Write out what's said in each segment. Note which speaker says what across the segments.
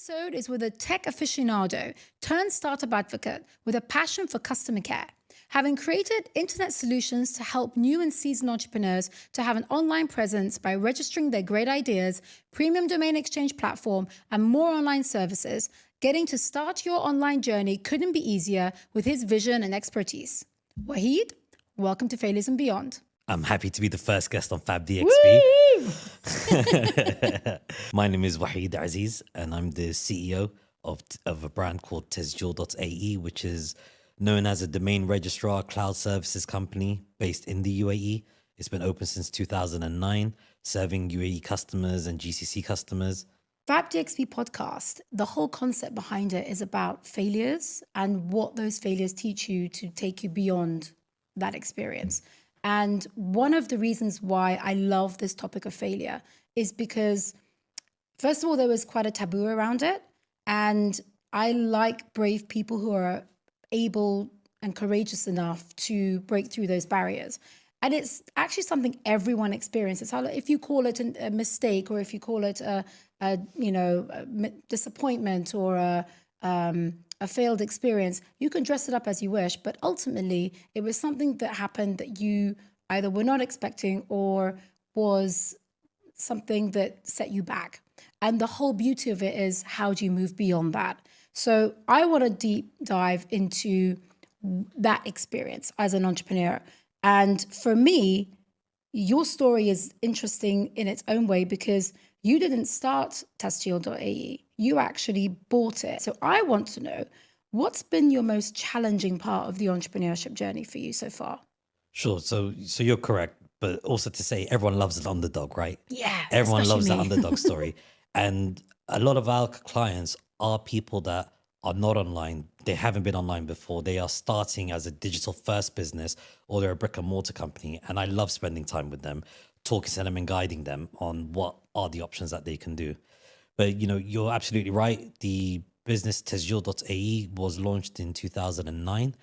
Speaker 1: episode is with a tech aficionado turned startup advocate with a passion for customer care. Having created internet solutions to help new and seasoned entrepreneurs to have an online presence by registering their great ideas, premium domain exchange platform, and more online services, getting to start your online journey couldn't be easier with his vision and expertise. Wahid, welcome to Failures and Beyond.
Speaker 2: I'm happy to be the first guest on FabDXB. My name is Wahid Aziz, and I'm the CEO of a brand called tesjil.ae, which is known as a domain registrar cloud services company based in the UAE. It's been open since 2009, serving UAE customers and GCC customers.
Speaker 1: FabDXB podcast, the whole concept behind it is about failures and what those failures teach you to take you beyond that experience. And one of the reasons why I love this topic of failure is because, first of all, there was quite a taboo around it. And I like brave people who are able and courageous enough to break through those barriers. And it's actually something everyone experiences. If you call it a mistake, or if you call it a disappointment or a failed experience, you can dress it up as you wish. But ultimately, it was something that happened that you either were not expecting or was something that set you back. And the whole beauty of it is, how do you move beyond that? So I want to deep dive into that experience as an entrepreneur. And for me, your story is interesting in its own way because you didn't start tesjil.ae. You actually bought it. So I want to know, what's been your most challenging part of the entrepreneurship journey for you so far?
Speaker 2: Sure. So you're correct. But also to say, everyone loves an underdog, right?
Speaker 1: Yeah.
Speaker 2: Everyone loves that underdog story. And a lot of our clients are people that are not online. They haven't been online before. They are starting as a digital first business, or they're a brick and mortar company. And I love spending time with them, talking to them and guiding them on what are the options that they can do. But, you're absolutely right. The business tesjil.ae was launched in 2009.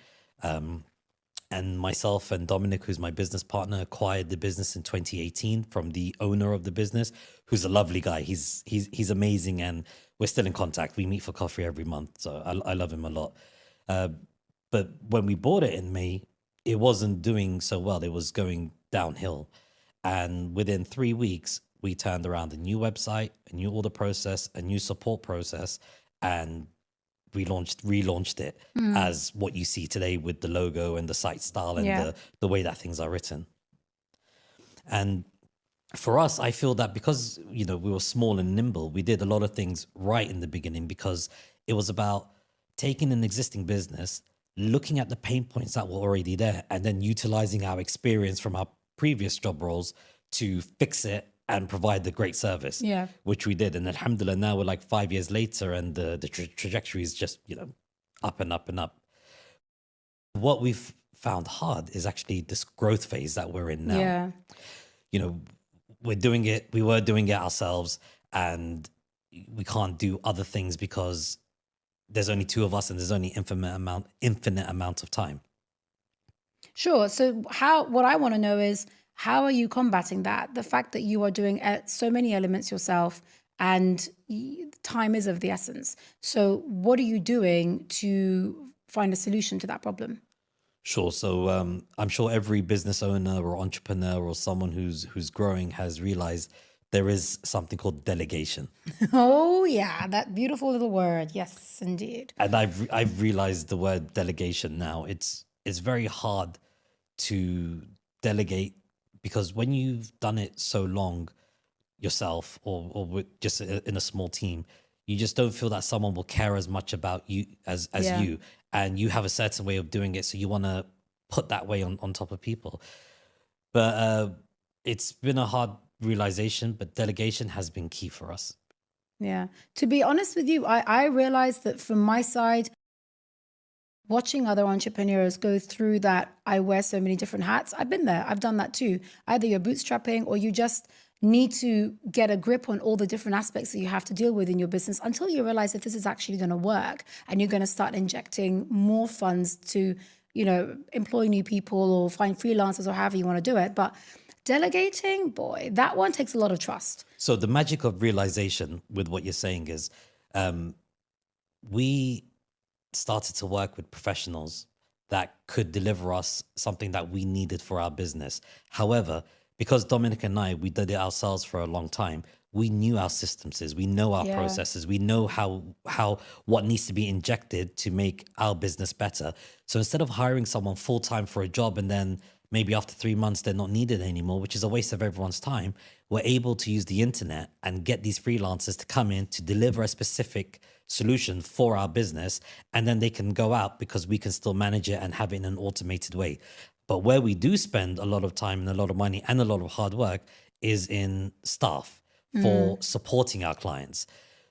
Speaker 2: And myself and Dominic, who's my business partner, acquired the business in 2018 from the owner of the business, who's a lovely guy. He's amazing, and we're still in contact. We meet for coffee every month, so I love him a lot. But when we bought it in May, it wasn't doing so well. It was going downhill. And within 3 weeks, we turned around a new website, a new order process, a new support process, and relaunched it as what you see today with the logo and the site style and the way that things are written. And for us, I feel that because, we were small and nimble, we did a lot of things right in the beginning, because it was about taking an existing business, looking at the pain points that were already there, and then utilizing our experience from our previous job roles to fix it and provide the great service, which we did. And alhamdulillah, now we're like 5 years later, and the trajectory is just, up and up and up. What we've found hard is actually this growth phase that we're in now. We were doing it ourselves, and we can't do other things because there's only two of us and there's only infinite amount of time.
Speaker 1: Sure. So what I want to know is, how are you combating that? The fact that you are doing so many elements yourself, and time is of the essence. So what are you doing to find a solution to that problem?
Speaker 2: Sure. So I'm sure every business owner or entrepreneur or someone who's growing has realized there is something called delegation.
Speaker 1: Oh yeah, that beautiful little word. Yes, indeed.
Speaker 2: And I've realized the word delegation now. It's very hard to delegate, because when you've done it so long yourself, or with just in a small team, you just don't feel that someone will care as much about you as you, and you have a certain way of doing it, so you want to put that way on top of people. But it's been a hard realization, but delegation has been key for us.
Speaker 1: Yeah. To be honest with you, I realized that from my side, watching other entrepreneurs go through that, I wear so many different hats. I've been there. I've done that too. Either you're bootstrapping, or you just need to get a grip on all the different aspects that you have to deal with in your business until you realize if this is actually going to work, and you're going to start injecting more funds to, employ new people or find freelancers or however you want to do it. But delegating, boy, that one takes a lot of trust.
Speaker 2: So the magic of realization with what you're saying is, We started to work with professionals that could deliver us something that we needed for our business. However, because Dominic and I, we did it ourselves for a long time, we knew our systems is, we know our
Speaker 1: Yeah.
Speaker 2: processes, we know how what needs to be injected to make our business better. So instead of hiring someone full time for a job and then maybe after 3 months they're not needed anymore, which is a waste of everyone's time, we're able to use the internet and get these freelancers to come in to deliver a specific solution for our business, and then they can go out because we can still manage it and have it in an automated way. But where we do spend a lot of time and a lot of money and a lot of hard work is in staff for supporting our clients.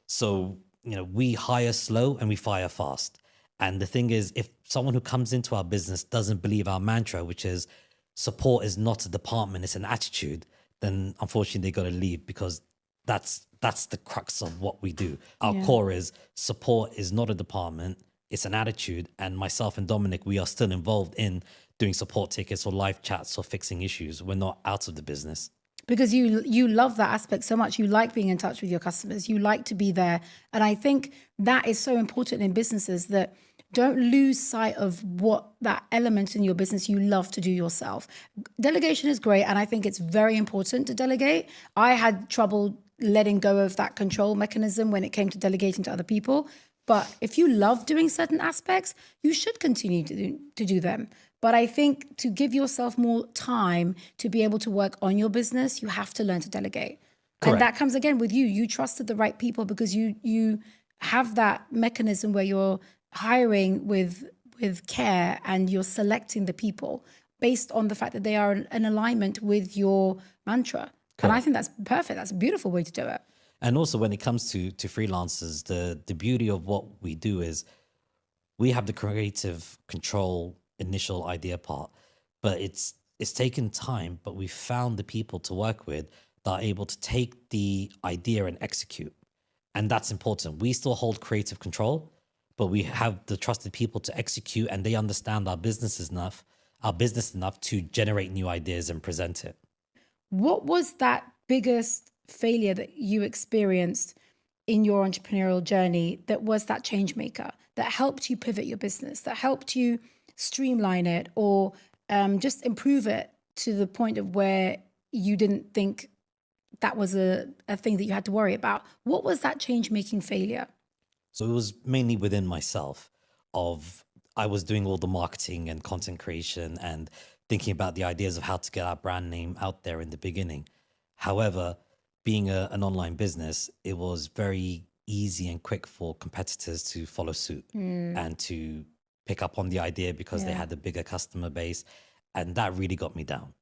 Speaker 2: So, we hire slow and we fire fast. And the thing is, if someone who comes into our business doesn't believe our mantra, which is support is not a department, it's an attitude, then unfortunately they got to leave, because that's the crux of what we do. Our core is support is not a department, it's an attitude. And myself and Dominic, we are still involved in doing support tickets or live chats or fixing issues. We're not out of the business.
Speaker 1: Because you love that aspect so much. You like being in touch with your customers. You like to be there. And I think that is so important in businesses, that don't lose sight of what that element in your business you love to do yourself. Delegation is great. And I think it's very important to delegate. I had trouble letting go of that control mechanism when it came to delegating to other people. But if you love doing certain aspects, you should continue to do them. But I think to give yourself more time to be able to work on your business, you have to learn to delegate.
Speaker 2: Correct.
Speaker 1: And that comes again with you. You trusted the right people because you have that mechanism where you're hiring with care, and you're selecting the people based on the fact that they are in alignment with your mantra. And I think that's perfect. That's a beautiful way to do it.
Speaker 2: And also when it comes to freelancers, the beauty of what we do is we have the creative control initial idea part, but it's taken time, but we found the people to work with that are able to take the idea and execute. And that's important. We still hold creative control, but we have the trusted people to execute, and they understand our business enough to generate new ideas and present it.
Speaker 1: What was that biggest failure that you experienced in your entrepreneurial journey that was that change maker, that helped you pivot your business, that helped you streamline it, or just improve it to the point of where you didn't think that was a thing that you had to worry about? What was that change-making failure?
Speaker 2: So it was mainly within myself. I was doing all the marketing and content creation and thinking about the ideas of how to get our brand name out there in the beginning. However, being an online business, it was very easy and quick for competitors to follow suit and to pick up on the idea because they had a bigger customer base. And that really got me down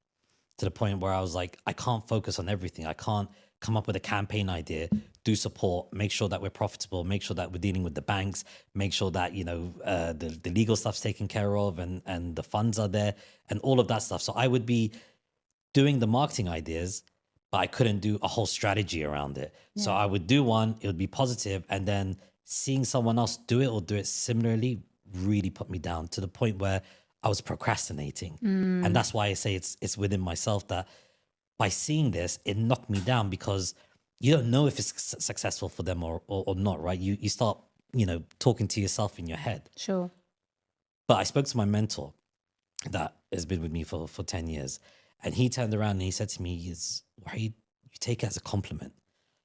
Speaker 2: to the point where I was like, I can't focus on everything. I can't come up with a campaign idea, do support, make sure that we're profitable, make sure that we're dealing with the banks, make sure that, the legal stuff's taken care of and the funds are there and all of that stuff. So I would be doing the marketing ideas, but I couldn't do a whole strategy around it. Yeah. So I would do one, it would be positive, and then seeing someone else do it or do it similarly really put me down to the point where I was procrastinating. And that's why I say it's within myself that by seeing this, it knocked me down, because you don't know if it's successful for them or not, right? You start, talking to yourself in your head.
Speaker 1: Sure.
Speaker 2: But I spoke to my mentor that has been with me for 10 years. And he turned around and he said to me, Wahid, you take it as a compliment.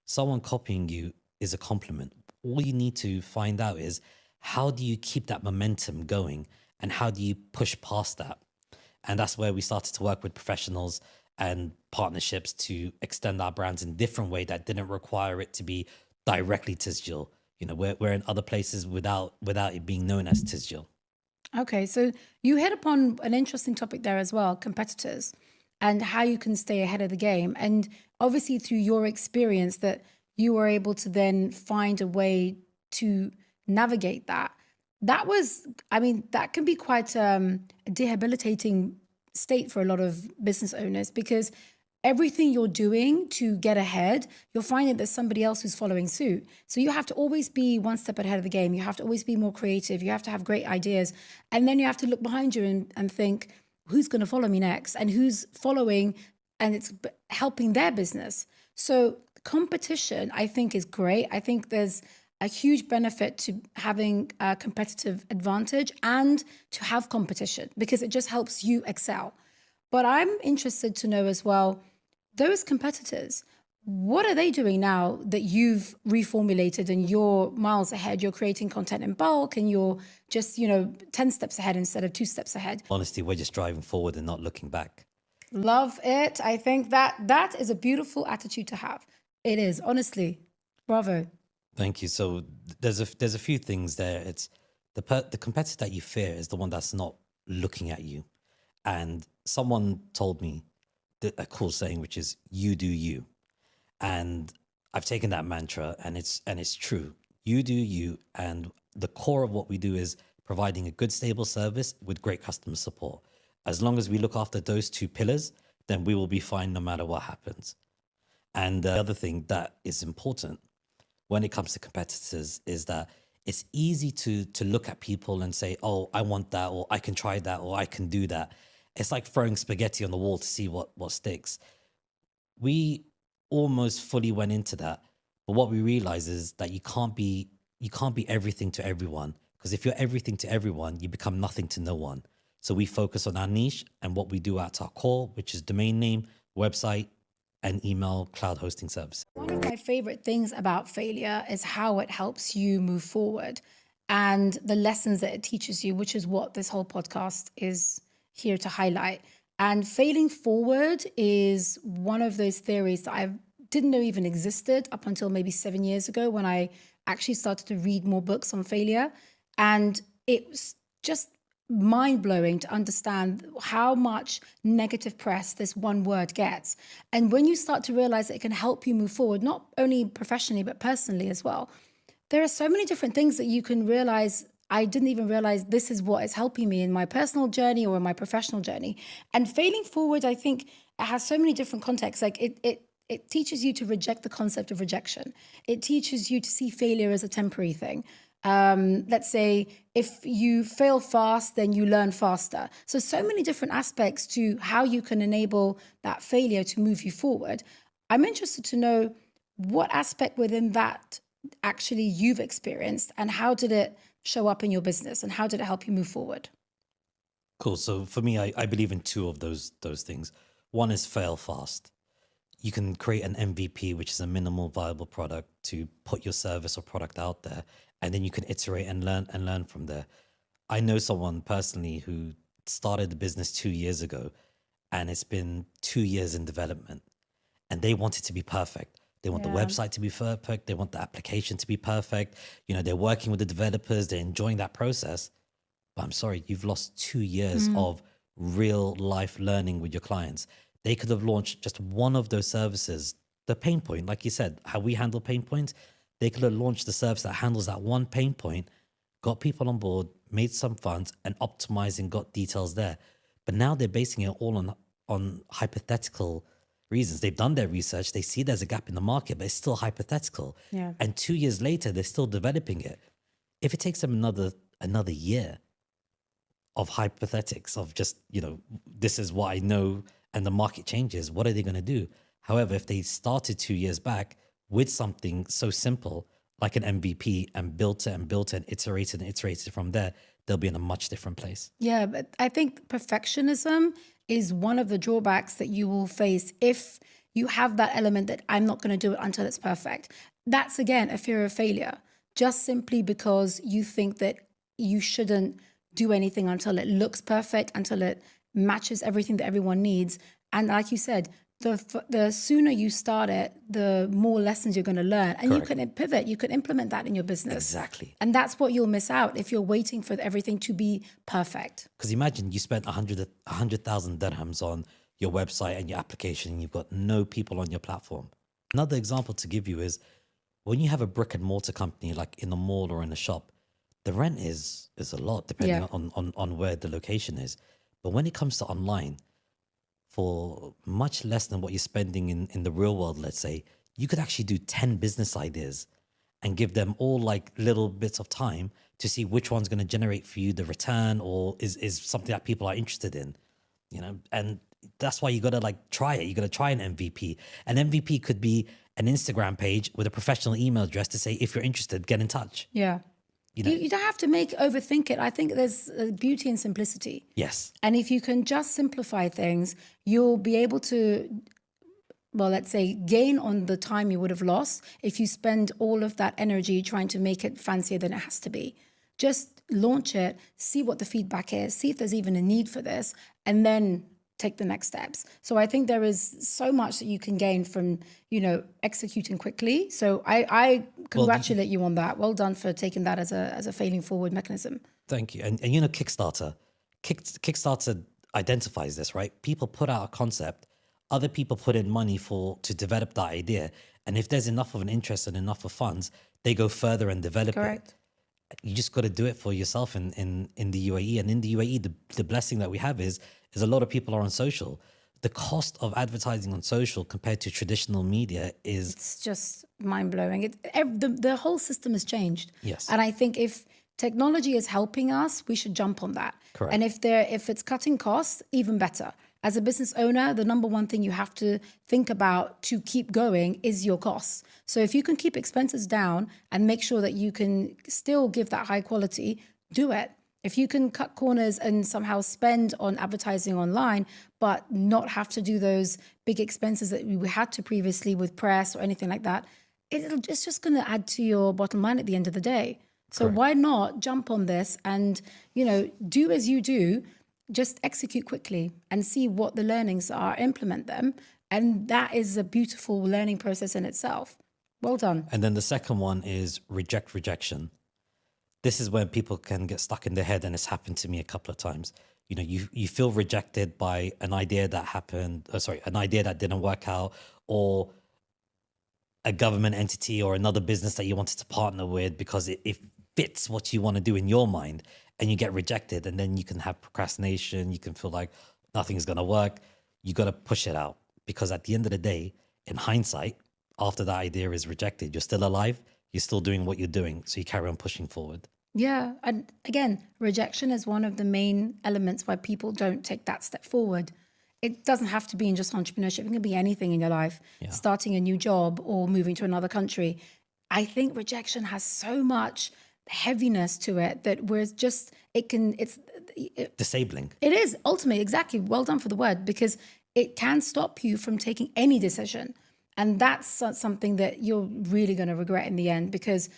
Speaker 2: Someone copying you is a compliment. All you need to find out is, how do you keep that momentum going? And how do you push past that? And that's where we started to work with professionals and partnerships to extend our brands in a different way that didn't require it to be directly Tizjil. We're in other places without it being known as Tizjil.
Speaker 1: Okay, so you hit upon an interesting topic there as well, competitors, and how you can stay ahead of the game. And obviously through your experience that you were able to then find a way to navigate that. That can be quite a debilitating state for a lot of business owners, because everything you're doing to get ahead, you're finding there's somebody else who's following suit. So you have to always be one step ahead of the game. You have to always be more creative. You have to have great ideas. And then you have to look behind you and think, who's going to follow me next? And who's following, and it's helping their business. So competition, I think, is great. I think there's a huge benefit to having a competitive advantage and to have competition, because it just helps you excel. But I'm interested to know as well, those competitors, what are they doing now that you've reformulated and you're miles ahead? You're creating content in bulk and you're just, 10 steps ahead instead of 2 steps ahead.
Speaker 2: Honestly, we're just driving forward and not looking back.
Speaker 1: Love it. I think that is a beautiful attitude to have. It is, honestly. Bravo.
Speaker 2: Thank you. So there's a few things there. It's the competitor that you fear is the one that's not looking at you. And someone told me a cool saying, which is "you do you," and I've taken that mantra, and it's true. You do you, and the core of what we do is providing a good, stable service with great customer support. As long as we look after those two pillars, then we will be fine no matter what happens. And the other thing that is important when it comes to competitors is that it's easy to look at people and say, oh, I want that, or I can try that, or I can do that. It's like throwing spaghetti on the wall to see what sticks. We almost fully went into that, but what we realize is that you can't be everything to everyone, because if you're everything to everyone, you become nothing to no one. So we focus on our niche and what we do at our core, which is domain name, website, and email cloud hosting service.
Speaker 1: One of my favorite things about failure is how it helps you move forward and the lessons that it teaches you, which is what this whole podcast is here to highlight. And failing forward is one of those theories that I didn't know even existed up until maybe 7 years ago, when I actually started to read more books on failure. And it was just mind-blowing to understand how much negative press this one word gets. And when you start to realize that it can help you move forward, not only professionally, but personally as well, there are so many different things that you can realize. I didn't even realize this is what is helping me in my personal journey or in my professional journey. And failing forward, I think it has so many different contexts. Like it teaches you to reject the concept of rejection. It teaches you to see failure as a temporary thing. Let's say if you fail fast, then you learn faster. So many different aspects to how you can enable that failure to move you forward. I'm interested to know what aspect within that actually you've experienced, and how did it show up in your business, and how did it help you move forward?
Speaker 2: Cool. So for me, I believe in two of those things. One is fail fast. You can create an MVP, which is a minimal viable product, to put your service or product out there, and then you can iterate and learn from there. I know someone personally who started the business 2 years ago, and it's been 2 years in development, and they want it to be perfect. They want the website to be perfect. They want the application to be perfect. They're working with the developers. They're enjoying that process. But I'm sorry, you've lost 2 years of real life learning with your clients. They could have launched just one of those services, the pain point, like you said, how we handle pain points. They could have launched the service that handles that one pain point, got people on board, made some funds, and optimizing, got details there. But now they're basing it all on hypothetical reasons. They've done their research. They see there's a gap in the market, but it's still hypothetical.
Speaker 1: Yeah.
Speaker 2: And 2 years later, they're still developing it. If it takes them another year of hypothetics of just, this is what I know, and the market changes, what are they going to do? However, if they started 2 years back with something so simple like an MVP and built it and iterated from there, they'll be in a much different place.
Speaker 1: Yeah, but I think perfectionism is one of the drawbacks that you will face if you have that element that I'm not going to do it until it's perfect. That's, again, a fear of failure, just simply because you think that you shouldn't do anything until it looks perfect, until it matches everything that everyone needs. And like you said, the sooner you start it, the more lessons you're going to learn. And
Speaker 2: Correct.
Speaker 1: you can pivot, you can implement that in your business.
Speaker 2: Exactly.
Speaker 1: And that's what you'll miss out if you're waiting for everything to be perfect.
Speaker 2: Because imagine you spent 100,000 dirhams on your website and your application, and you've got no people on your platform. Another example to give you is when you have a brick and mortar company, like in a mall or in a shop, the rent is a lot depending on where the location is. But when it comes to online, for much less than what you're spending in the real world, let's say, you could actually do 10 business ideas and give them all like little bits of time to see which one's going to generate for you the return, or is something that people are interested in, and that's why you got to like try it. You got to try an MVP. An MVP could be an Instagram page with a professional email address to say, if you're interested, get in touch.
Speaker 1: Yeah.
Speaker 2: You know,
Speaker 1: You don't have to overthink it. I think there's beauty in simplicity.
Speaker 2: yes,
Speaker 1: And if you can just simplify things, you'll be able to, well, let's say, gain on the time you would have lost if you spend all of that energy trying to make it fancier than it has to be. Just launch it, see what the feedback is, see if there's even a need for this, and then take the next steps. So I think there is so much that you can gain from, executing quickly. So I congratulate you on that. Well done for taking that as a failing forward mechanism.
Speaker 2: thank you. And Kickstarter, Kickstarter identifies this, right? People put out a concept, other people put in money to develop that idea. And if there's enough of an interest and enough of funds, they go further and develop
Speaker 1: Correct.
Speaker 2: it. You just got to do it for yourself in the UAE. And in the UAE, the blessing that we have is a lot of people are on social. The cost of advertising on social compared to traditional media is...
Speaker 1: It's just mind-blowing. The whole system has changed.
Speaker 2: Yes.
Speaker 1: And I think if technology is helping us, we should jump on that.
Speaker 2: Correct.
Speaker 1: And if it's cutting costs, even better. As a business owner, the number one thing you have to think about to keep going is your costs. So if you can keep expenses down and make sure that you can still give that high quality, do it. If you can cut corners and somehow spend on advertising online, but not have to do those big expenses that we had to previously with press or anything like that, it's just going to add to your bottom line at the end of the day. So
Speaker 2: Correct.
Speaker 1: why not jump on this and, do as you do, just execute quickly and see what the learnings are, implement them. And that is a beautiful learning process in itself. Well done.
Speaker 2: And then the second one is rejection. This is when people can get stuck in their head, and it's happened to me a couple of times. You feel rejected by an idea that happened, an idea that didn't work out, or a government entity or another business that you wanted to partner with because it fits what you want to do in your mind, and you get rejected. And then you can have procrastination. You can feel like nothing's going to work. You got to push it out, because at the end of the day, in hindsight, after that idea is rejected, you're still alive. You're still doing what you're doing. So you carry on pushing forward.
Speaker 1: Yeah. And again, rejection is one of the main elements why people don't take that step forward. It doesn't have to be in just entrepreneurship. It can be anything in your life, starting a new job or moving to another country. I think rejection has so much heaviness to it that it's
Speaker 2: Disabling.
Speaker 1: It is ultimately, exactly. Well done for the word, because it can stop you from taking any decision. And that's something that you're really going to regret in the end, because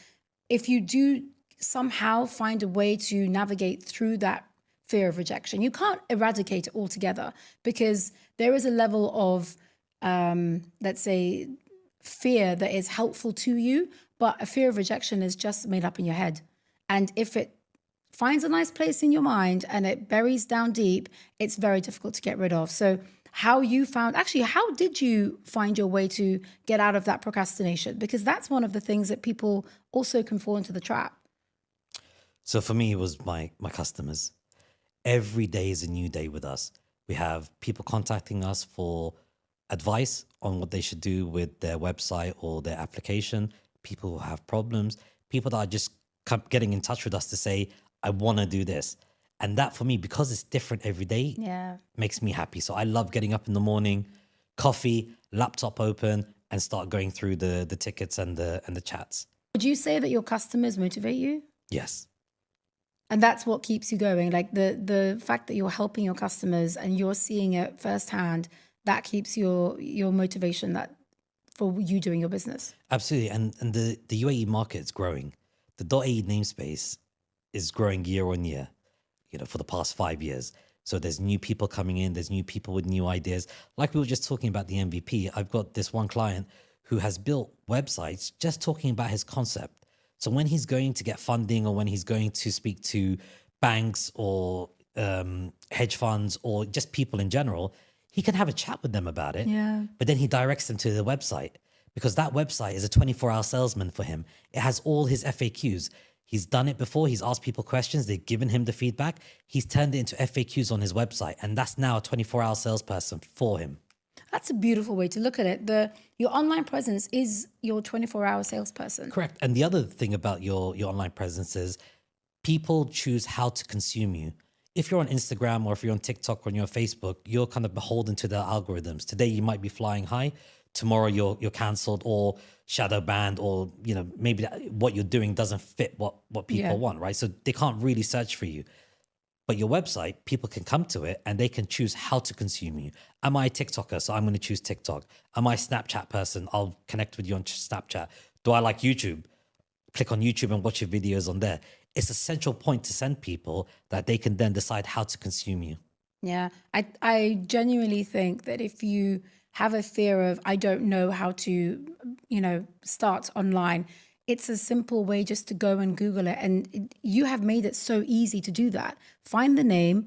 Speaker 1: if you do somehow find a way to navigate through that fear of rejection, you can't eradicate it altogether, because there is a level of, let's say, fear that is helpful to you, but a fear of rejection is just made up in your head. And if it finds a nice place in your mind and it buries down deep, it's very difficult to get rid of. So how did you find your way to get out of that procrastination? Because that's one of the things that people also can fall into the trap.
Speaker 2: So for me, it was my customers. Every day is a new day with us. We have people contacting us for advice on what they should do with their website or their application. People who have problems, people that are just getting in touch with us to say, I want to do this. And that for me, because it's different every day, makes me happy. So I love getting up in the morning, coffee, laptop open, and start going through the tickets and the chats.
Speaker 1: Would you say that your customers motivate you?
Speaker 2: Yes.
Speaker 1: And that's what keeps you going. Like the fact that you're helping your customers and you're seeing it firsthand, that keeps your motivation for you doing your business.
Speaker 2: Absolutely. And the UAE market is growing. The .ae namespace is growing year on year, for the past 5 years. So there's new people coming in. There's new people with new ideas. Like we were just talking about the MVP. I've got this one client who has built websites just talking about his concept. So when he's going to get funding, or when he's going to speak to banks or hedge funds or just people in general, he can have a chat with them about it.
Speaker 1: Yeah.
Speaker 2: But then he directs them to the website, because that website is a 24-hour salesman for him. It has all his FAQs. He's done it before. He's asked people questions. They've given him the feedback. He's turned it into FAQs on his website. And that's now a 24-hour salesperson for him.
Speaker 1: That's a beautiful way to look at it. Your online presence is your 24-hour salesperson.
Speaker 2: Correct. And the other thing about your online presence is people choose how to consume you. if you're on Instagram or if you're on TikTok or you're on Facebook, you're kind of beholden to the algorithms. Today you might be flying high, tomorrow you're cancelled or shadow banned, or maybe what you're doing doesn't fit what people want, right? So they can't really search for you. But your website, people can come to it and they can choose how to consume you. Am I a TikToker? So I'm going to choose TikTok. Am I a Snapchat person? I'll connect with you on Snapchat. Do I like YouTube? Click on YouTube and watch your videos on there. It's a central point to send people that they can then decide how to consume you.
Speaker 1: Yeah, I genuinely think that if you have a fear of, I don't know how to, start online, it's a simple way just to go and Google it. And you have made it so easy to do that. Find the name,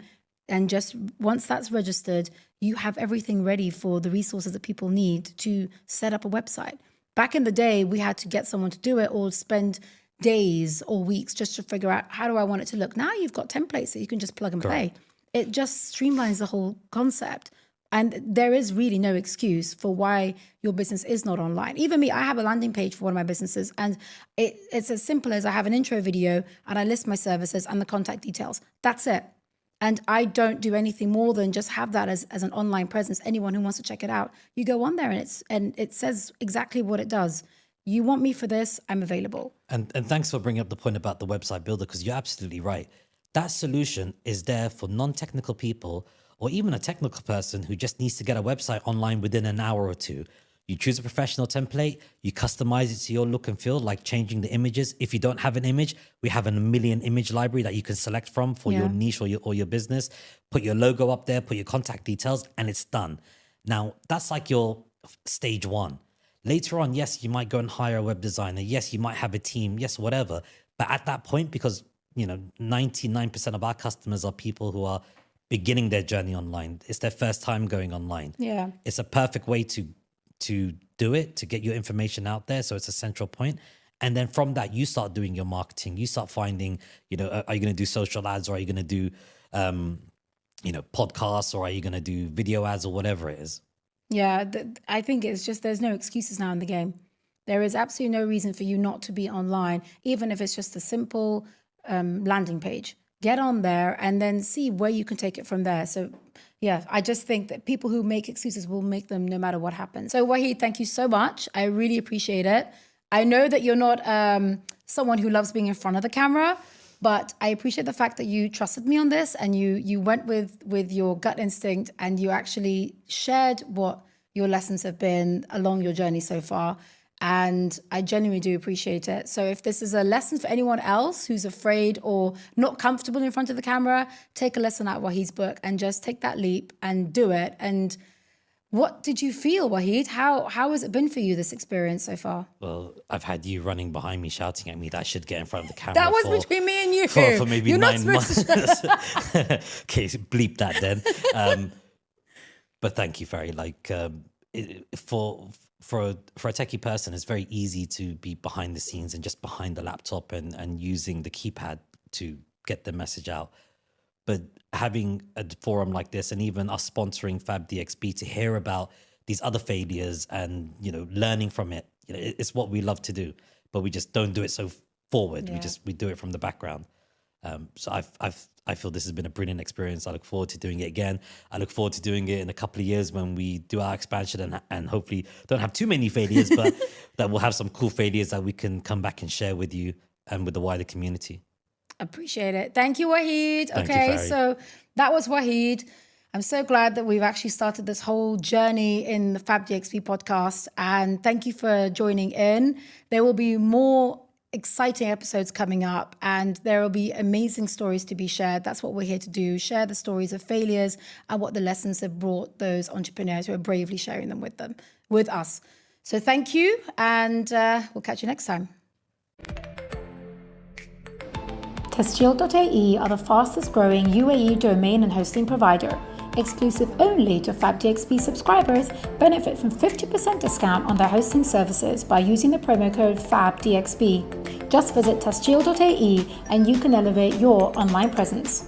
Speaker 1: and just once that's registered, you have everything ready for the resources that people need to set up a website. Back in the day, we had to get someone to do it or spend days or weeks just to figure out, how do I want it to look? Now you've got templates that you can just plug and play. It just streamlines the whole concept. And there is really no excuse for why your business is not online. Even me, I have a landing page for one of my businesses, and it's as simple as I have an intro video and I list my services and the contact details. That's it. And I don't do anything more than just have that as an online presence. Anyone who wants to check it out, you go on there and it says exactly what it does. You want me for this, I'm available.
Speaker 2: And thanks for bringing up the point about the website builder, because you're absolutely right. That solution is there for non-technical people, or even a technical person who just needs to get a website online within an hour or two. You choose a professional template, you customize it to your look and feel, like changing the images. If you don't have an image, we have a million image library that you can select from for your niche or your business. Put your logo up there, put your contact details, and it's done. Now, that's like your stage one. Later on, yes, you might go and hire a web designer. Yes, you might have a team. Yes, whatever. But at that point, because 99% of our customers are people who are beginning their journey online. It's their first time going online.
Speaker 1: Yeah.
Speaker 2: It's a perfect way to do it, to get your information out there. So it's a central point. And then from that, you start doing your marketing. You start finding, are you going to do social ads, or are you going to do, podcasts, or are you going to do video ads, or whatever it is?
Speaker 1: Yeah, I think it's just, there's no excuses now in the game. There is absolutely no reason for you not to be online, even if it's just a simple landing page. Get on there and then see where you can take it from there. So yeah, I just think that people who make excuses will make them no matter what happens. So Wahid, thank you so much. I really appreciate it. I know that you're not someone who loves being in front of the camera, but I appreciate the fact that you trusted me on this, and you went with your gut instinct, and you actually shared what your lessons have been along your journey so far. And I genuinely do appreciate it. So if this is a lesson for anyone else who's afraid or not comfortable in front of the camera, take a lesson out of Wahid's book and just take that leap and do it. And what did you feel, Wahid? How has it been for you, this experience so far?
Speaker 2: Well, I've had you running behind me shouting at me that I should get in front of the camera.
Speaker 1: That was between me and you.
Speaker 2: For maybe
Speaker 1: You're
Speaker 2: 9 months. Okay, so bleep that then. But thank you, Farry. For a techie person, it's very easy to be behind the scenes and just behind the laptop and using the keypad to get the message out. But having a forum like this, and even us sponsoring FabDXB, to hear about these other failures and learning from it, it's what we love to do. But we just don't do it so forward.
Speaker 1: Yeah.
Speaker 2: We do it from the background. So I feel this has been a brilliant experience. I look forward to doing it again. I look forward to doing it in a couple of years when we do our expansion and hopefully don't have too many failures, but that we'll have some cool failures that we can come back and share with you and with the wider community.
Speaker 1: Appreciate it. Thank you, Wahid.
Speaker 2: Thank you,
Speaker 1: Okay,
Speaker 2: Farry.
Speaker 1: so that was Wahid. I'm so glad that we've actually started this whole journey in the FabDXB podcast. And thank you for joining in. There will be more exciting episodes coming up, and there will be amazing stories to be shared. That's what we're here to do, share the stories of failures and what the lessons have brought those entrepreneurs who are bravely sharing them with us. So thank you, and we'll catch you next time. Testshield.ae are the fastest growing UAE domain and hosting provider. Exclusive only to FabDXB subscribers, benefit from 50% discount on their hosting services by using the promo code FabDXB. Just visit testshield.ae and you can elevate your online presence.